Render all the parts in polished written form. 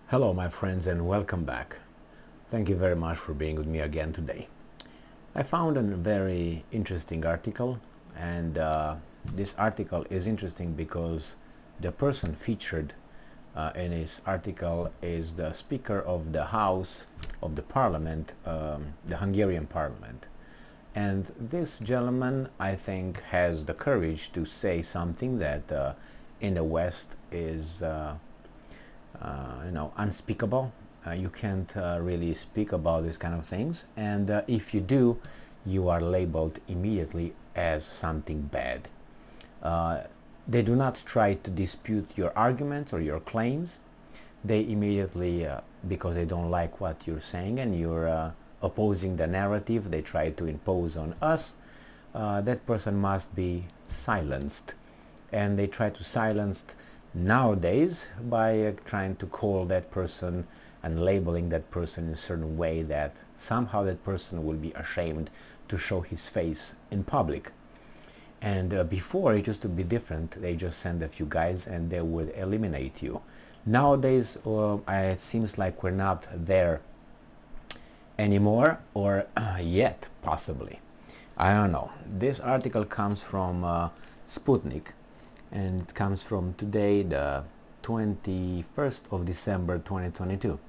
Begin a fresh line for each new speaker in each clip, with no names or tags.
Hello my friends and welcome back. Thank you very much for being with me again today. I found a very interesting article and this article is interesting because the person featured in his article is the Speaker of the House of the Parliament, the Hungarian Parliament. And this gentleman, I think, has the courage to say something that in the West is unspeakable. You can't really speak about these kind of things, and if you do, you are labeled immediately as something bad. They do not try to dispute your arguments or your claims. They immediately, because they don't like what you're saying and you're opposing the narrative they try to impose on us, that person must be silenced. And they try to silence nowadays by trying to call that person and labeling that person in a certain way that somehow that person will be ashamed to show his face in public. And before it used to be different. They just send a few guys and they would eliminate you. Nowadays it seems like we're not there anymore, or yet possibly. I don't know. This article comes from Sputnik, and it comes from today, the 21st of December 2022.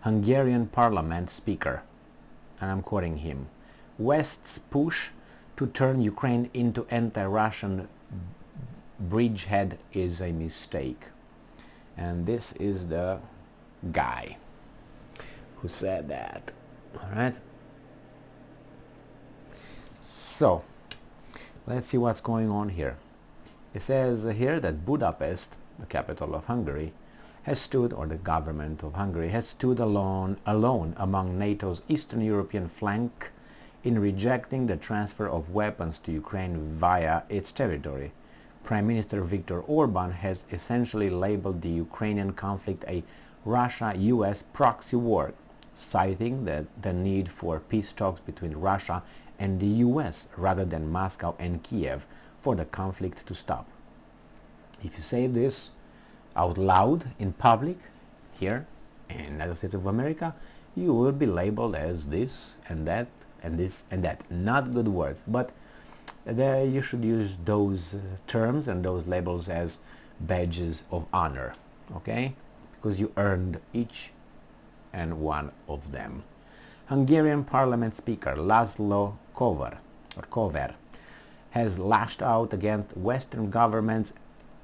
Hungarian Parliament Speaker, and I'm quoting him, West's push to turn Ukraine into anti-Russian bridgehead is a mistake. And this is the guy who said that. Alright, so let's see what's going on here. It says here that Budapest, the capital of Hungary, has stood, or the government of Hungary has stood alone among NATO's Eastern European flank in rejecting the transfer of weapons to Ukraine via its territory. Prime Minister Viktor Orban has essentially labeled the Ukrainian conflict a Russia-US proxy war, citing the need for peace talks between Russia and the US rather than Moscow and Kiev for the conflict to stop. If you say this out loud in public here in the United States of America, you will be labeled as this and that and this and that. Not good words, but you should use those terms and those labels as badges of honor, okay? Because you earned each and one of them. Hungarian Parliament Speaker Laszlo Kover has lashed out against Western governments,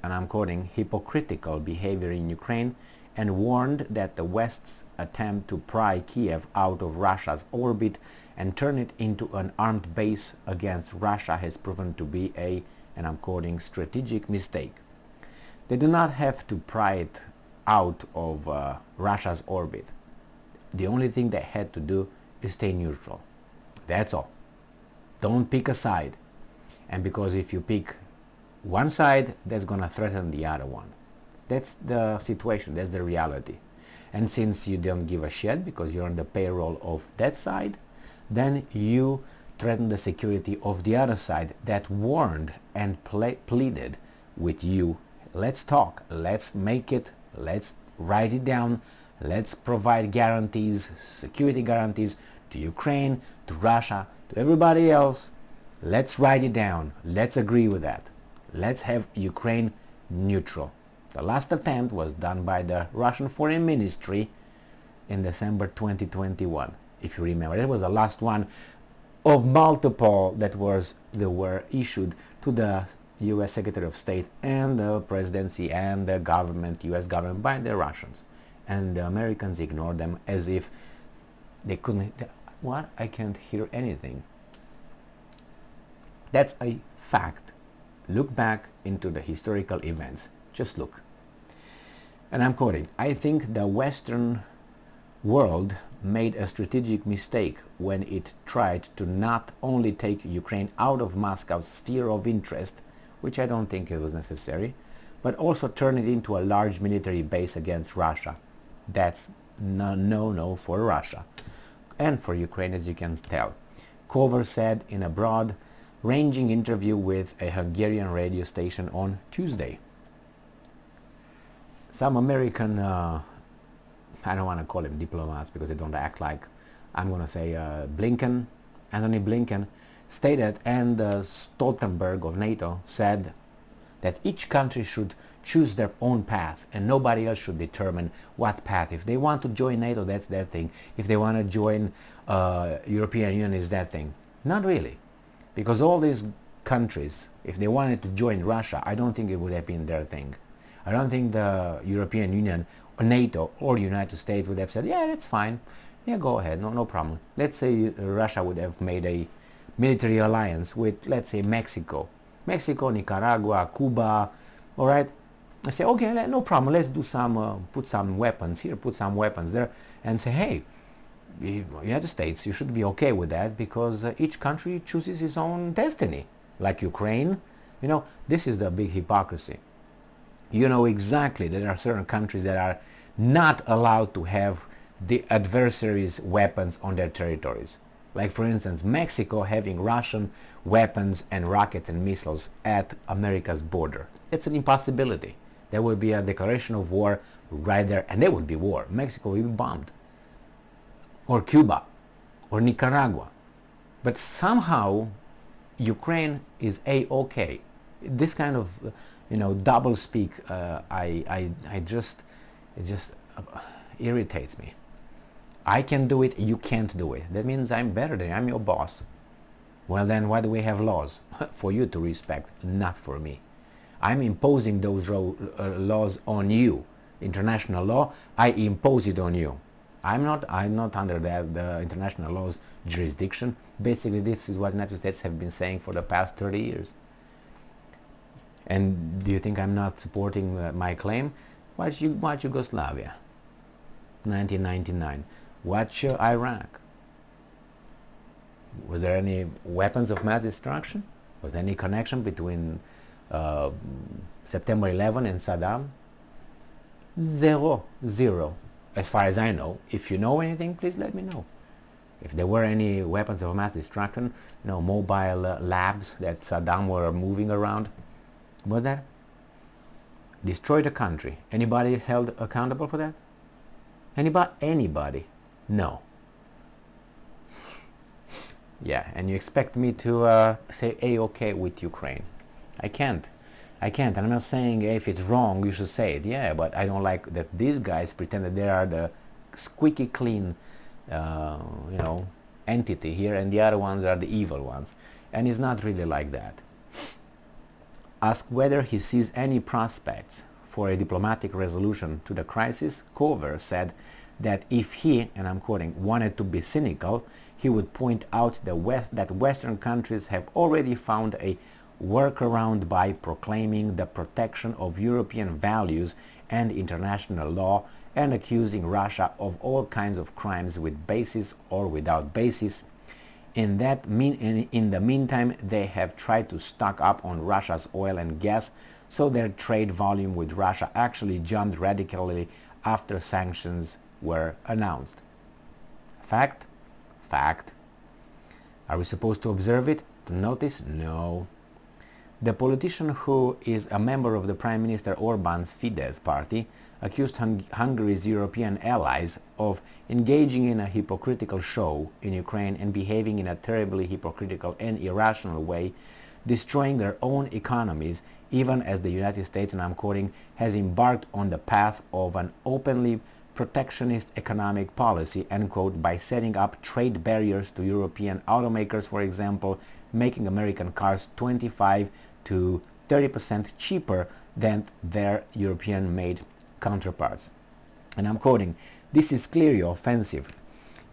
and I'm quoting, hypocritical behavior in Ukraine, and warned that the West's attempt to pry Kiev out of Russia's orbit and turn it into an armed base against Russia has proven to be a, and I'm quoting, strategic mistake. They do not have to pry it out of Russia's orbit. The only thing they had to do is stay neutral. That's all. Don't pick a side. And because if you pick one side, that's going to threaten the other one. That's the situation, that's the reality. And since you don't give a shit because you're on the payroll of that side, then you threaten the security of the other side that warned and pleaded with you. Let's talk, let's make it, let's write it down, let's provide guarantees, security guarantees to Ukraine, to Russia, to everybody else. Let's write it down. Let's agree with that. Let's have Ukraine neutral. The last attempt was done by the Russian Foreign Ministry in December 2021. If you remember, it was the last one of multiple that were issued to the US Secretary of State and the presidency and the government, US government, by the Russians. And the Americans ignored them as if they couldn't. What? I can't hear anything. That's a fact. Look back into the historical events. Just look. And I'm quoting, I think the Western world made a strategic mistake when it tried to not only take Ukraine out of Moscow's sphere of interest, which I don't think it was necessary, but also turn it into a large military base against Russia. That's no for Russia. And for Ukraine, as you can tell. Kover said in a broad-ranging interview with a Hungarian radio station on Tuesday. Some American I don't want to call them diplomats because they don't act like, I'm going to say Anthony Blinken stated, and Stoltenberg of NATO said that each country should choose their own path and nobody else should determine what path. If they want to join NATO, that's their thing. If they want to join European Union, is that thing. Not really, because all these countries, if they wanted to join Russia, I don't think it would have been their thing. I don't think the European Union or NATO or the United States would have said, yeah, that's fine, yeah, go ahead, no problem. Let's say Russia would have made a military alliance with, let's say, Mexico, Nicaragua, Cuba, all right? I say, okay, no problem, let's do some, put some weapons here, put some weapons there, and say, hey, United States, you should be okay with that because each country chooses its own destiny. Like Ukraine, you know, this is the big hypocrisy. You know exactly that there are certain countries that are not allowed to have the adversaries' weapons on their territories. Like, for instance, Mexico having Russian weapons and rockets and missiles at America's border. It's an impossibility. There would be a declaration of war right there, and there would be war. Mexico would be bombed. Or Cuba, or Nicaragua. But somehow Ukraine is A-okay. This kind of, you know, double speak, it just irritates me. I can do it, you can't do it. That means I'm better than you, I'm your boss. Well then, why do we have laws? For you to respect, not for me. I'm imposing those laws on you. International law, I impose it on you. I'm not under the international law's jurisdiction. Basically, this is what the United States have been saying for the past 30 years. And do you think I'm not supporting my claim? Watch Yugoslavia, 1999. Watch Iraq. Was there any weapons of mass destruction? Was there any connection between September 11 and Saddam? Zero. As far as I know. If you know anything, please let me know. If there were any weapons of mass destruction, you know, mobile labs that Saddam were moving around, was that? Destroyed a country. Anybody held accountable for that? Anybody? No. Yeah, and you expect me to say A-okay with Ukraine. I can't. And I'm not saying if it's wrong you should say it. Yeah, but I don't like that these guys pretend that they are the squeaky clean you know, entity here, and the other ones are the evil ones. And it's not really like that. Asked whether he sees any prospects for a diplomatic resolution to the crisis, Cover said that if he, and I'm quoting, wanted to be cynical, he would point out that Western countries have already found a workaround by proclaiming the protection of European values and international law and accusing Russia of all kinds of crimes with basis or without basis. In the meantime, they have tried to stock up on Russia's oil and gas, so their trade volume with Russia actually jumped radically after sanctions were announced. Fact? Fact. Are we supposed to observe it? To notice? No. The politician, who is a member of the Prime Minister Orban's Fidesz party, accused Hungary's European allies of engaging in a hypocritical show in Ukraine and behaving in a terribly hypocritical and irrational way, destroying their own economies, even as the United States, and I'm quoting, has embarked on the path of an openly protectionist economic policy, end quote, by setting up trade barriers to European automakers, for example, making American cars 25 to 30% cheaper than their European-made counterparts. And I'm quoting, "This is clearly offensive.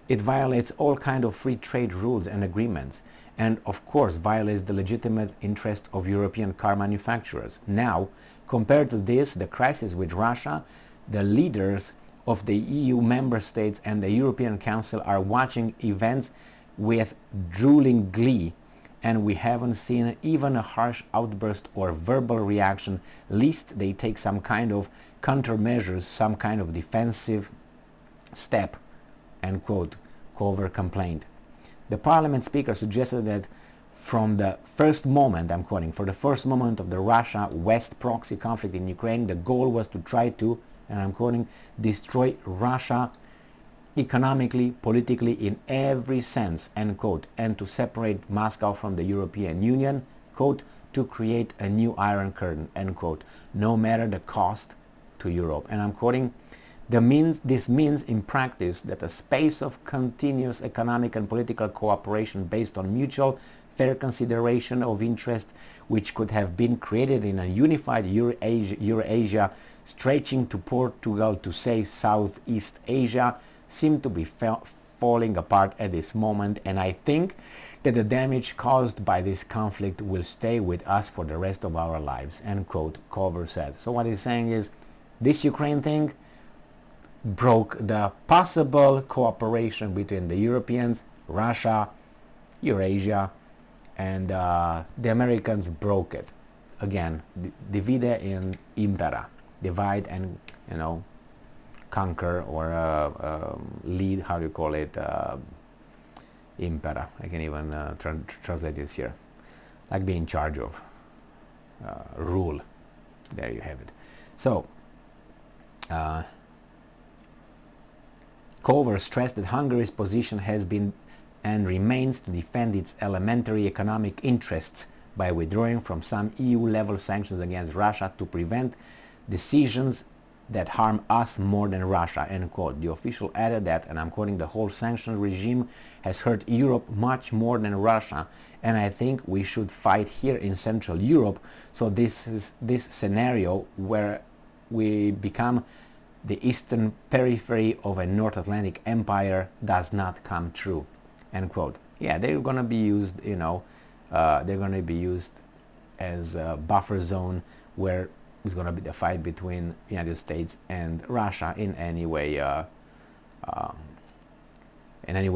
It violates all kinds of free trade rules and agreements, and of course violates the legitimate interest of European car manufacturers. Now, compared to this, the crisis with Russia, the leaders of the EU member states and the European Council are watching events with drooling glee, and we haven't seen even a harsh outburst or verbal reaction, lest they take some kind of countermeasures, some kind of defensive step," end quote, Cover complained. The Parliament Speaker suggested that from the first moment, I'm quoting, "for the first moment of the Russia-West proxy conflict in Ukraine, the goal was to try to," and I'm quoting, destroy Russia economically, politically, in every sense, end quote, and to separate Moscow from the European Union, quote, to create a new Iron Curtain, end quote, no matter the cost to Europe. And I'm quoting, this means in practice that a space of continuous economic and political cooperation based on mutual fair consideration of interest, which could have been created in a unified Eurasia stretching to Portugal to say Southeast Asia, seem to be falling apart at this moment, and I think that the damage caused by this conflict will stay with us for the rest of our lives, end quote, Cover said. So what he's saying is, this Ukraine thing broke the possible cooperation between the Europeans, Russia, Eurasia, and the Americans broke it. Again, divide in impera, divide and, you know, conquer, or lead, how do you call it, impera. I can even translate this here, like be in charge of, rule. There you have it. So Cover stressed that Hungary's position has been and remains to defend its elementary economic interests by withdrawing from some EU-level sanctions against Russia to prevent decisions that harm us more than Russia, end quote. The official added that, and I'm quoting, the whole sanction regime has hurt Europe much more than Russia, and I think we should fight here in Central Europe, so this scenario where we become the eastern periphery of a North Atlantic empire does not come true, end quote. Yeah, they're going to be used, you know, they're going to be used as a buffer zone where it's going to be the fight between the United States and Russia in any way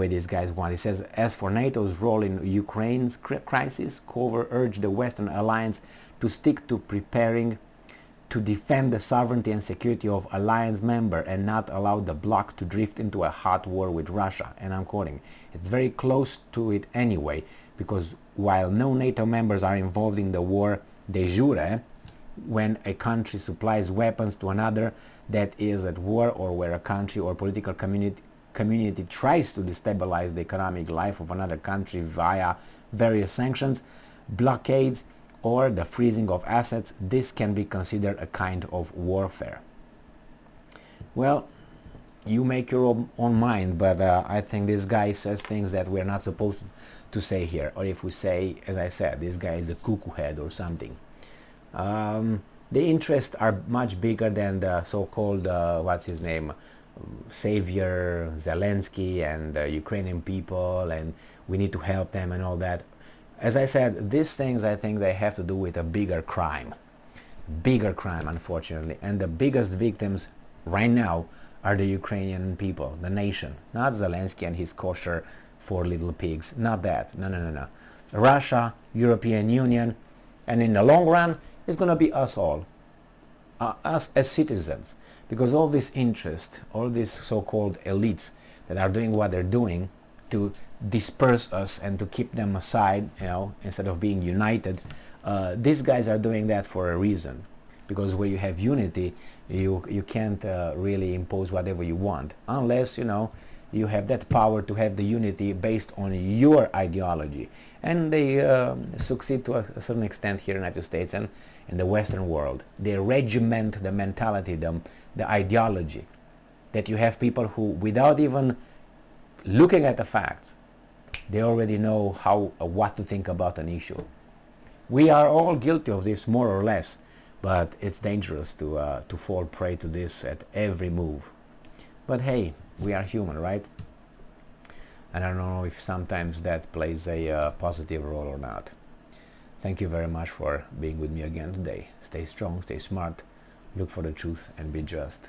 these guys want. He says, as for NATO's role in Ukraine's crisis, Cover urged the Western alliance to stick to preparing to defend the sovereignty and security of alliance member and not allow the bloc to drift into a hot war with Russia. And I'm quoting, it's very close to it anyway, because while no NATO members are involved in the war de jure, when a country supplies weapons to another that is at war, or where a country or political community tries to destabilize the economic life of another country via various sanctions, blockades, or the freezing of assets, this can be considered a kind of warfare. Well, you make your own mind, but I think this guy says things that we're not supposed to say here. Or if we say, as I said, this guy is a cuckoo head or something. The interests are much bigger than the so-called, what's his name, savior Zelensky and the Ukrainian people, and we need to help them and all that. As I said, these things, I think they have to do with a bigger crime, unfortunately, and the biggest victims right now are the Ukrainian people, the nation, not Zelensky and his kosher 4 little pigs, not that, no. Russia, European Union, and in the long run, it's going to be us all, us as citizens, because all this interest, all these so-called elites that are doing what they're doing to disperse us and to keep them aside, you know, instead of being united, these guys are doing that for a reason, because where you have unity, you can't really impose whatever you want, unless, you know, you have that power to have the unity based on your ideology. And they succeed to a certain extent here in the United States and in the Western world. They regiment the mentality, the ideology, that you have people who, without even looking at the facts, they already know what to think about an issue. We are all guilty of this, more or less, but it's dangerous to fall prey to this at every move. But hey, we are human, right? And I don't know if sometimes that plays a positive role or not. Thank you very much for being with me again today. Stay strong, stay smart, look for the truth, and be just.